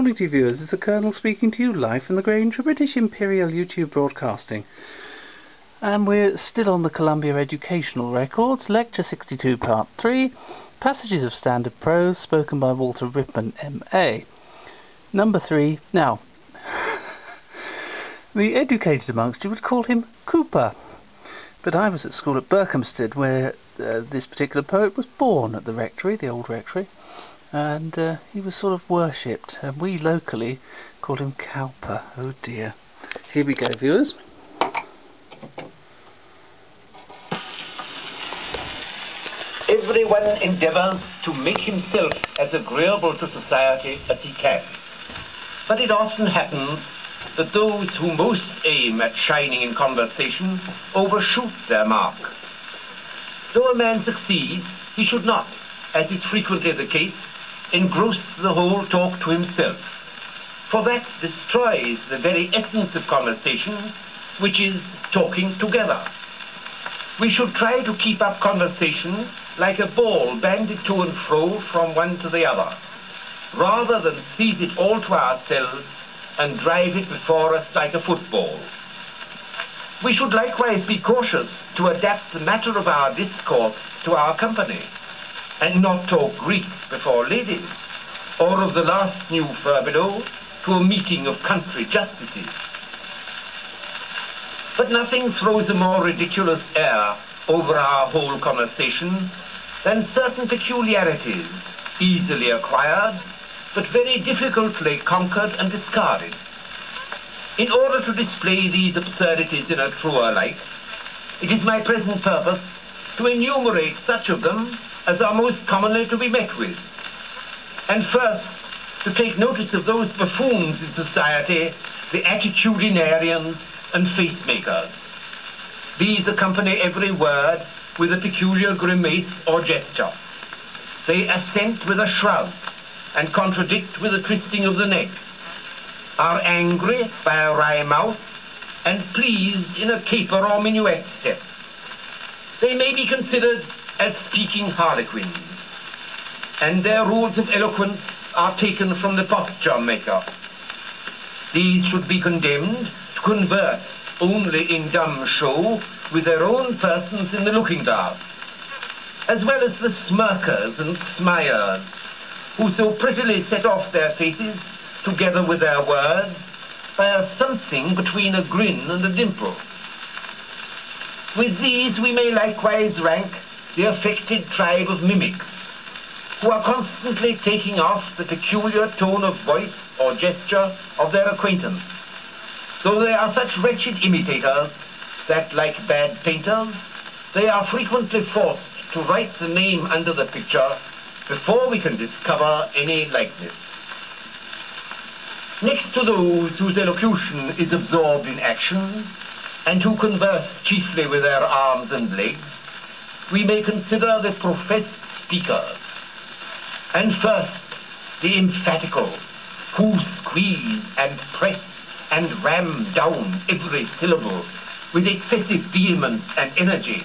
morning to you viewers. It's the Colonel speaking to you live from the Grange for British Imperial YouTube Broadcasting. And we're still on the Columbia Educational Records, Lecture 62 Part 3, Passages of Standard Prose, spoken by Walter Ripman, M.A. Number 3. Now, the educated amongst you would call him Cowper. But I was at school at Berkhamsted, where this particular poet was born at the rectory, the old rectory. And he was sort of worshipped, and we locally called him Cowper. Oh dear. Here we go, viewers. Everyone endeavours to make himself as agreeable to society as he can. But it often happens that those who most aim at shining in conversation overshoot their mark. Though a man succeeds, he should not, as is frequently the case, engross the whole talk to himself, for that destroys the very essence of conversation, which is talking together. We should try to keep up conversation like a ball bandied to and fro from one to the other, rather than seize it all to ourselves and drive it before us like a football. We should likewise be cautious to adapt the matter of our discourse to our company, and not talk Greek before ladies, or of the last new furbelow to a meeting of country justices. But nothing throws a more ridiculous air over our whole conversation than certain peculiarities, easily acquired, but very difficultly conquered and discarded. In order to display these absurdities in a truer light, it is my present purpose to enumerate such of them as are most commonly to be met with, and first to take notice of those buffoons in society, the attitudinarians and face-makers. These accompany every word with a peculiar grimace or gesture. They assent with a shrug and contradict with a twisting of the neck, are angry by a wry mouth, and pleased in a caper or minuet step. They may be considered as speaking harlequins, and their rules of eloquence are taken from the posture maker. These should be condemned to converse only in dumb show with their own persons in the looking glass, as well as the smirkers and smiers, who so prettily set off their faces, together with their words, by a something between a grin and a dimple. With these we may likewise rank the affected tribe of mimics, who are constantly taking off the peculiar tone of voice or gesture of their acquaintance, though they are such wretched imitators that, like bad painters, they are frequently forced to write the name under the picture before we can discover any likeness. Next to those whose elocution is absorbed in action, and who converse chiefly with their arms and legs, we may consider the professed speakers. And first, the emphatical, who squeeze and press and ram down every syllable with excessive vehemence and energy.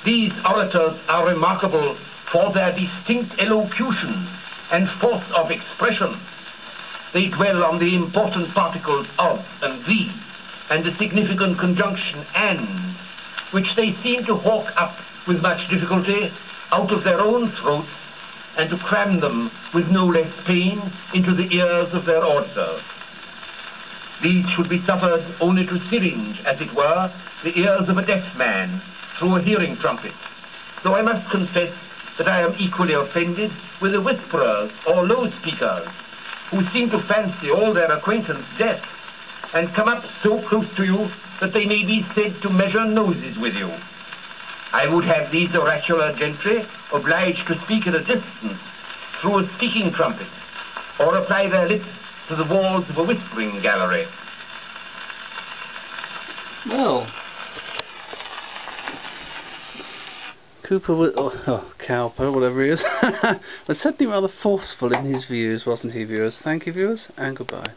These orators are remarkable for their distinct elocution and force of expression. They dwell on the important particles of and the, and the significant conjunction and, which they seem to hawk up with much difficulty out of their own throats, and to cram them with no less pain into the ears of their auditors. These should be suffered only to syringe, as it were, the ears of a deaf man through a hearing trumpet, though I must confess that I am equally offended with the whisperers or low speakers, who seem to fancy all their acquaintance deaf, and come up so close to you that they may be said to measure noses with you. I would have these oracular gentry obliged to speak at a distance through a speaking trumpet, or apply their lips to the walls of a whispering gallery. Well, Cowper was, Cowper, whatever he is, was certainly rather forceful in his views, wasn't he, viewers? Thank you, viewers, and goodbye.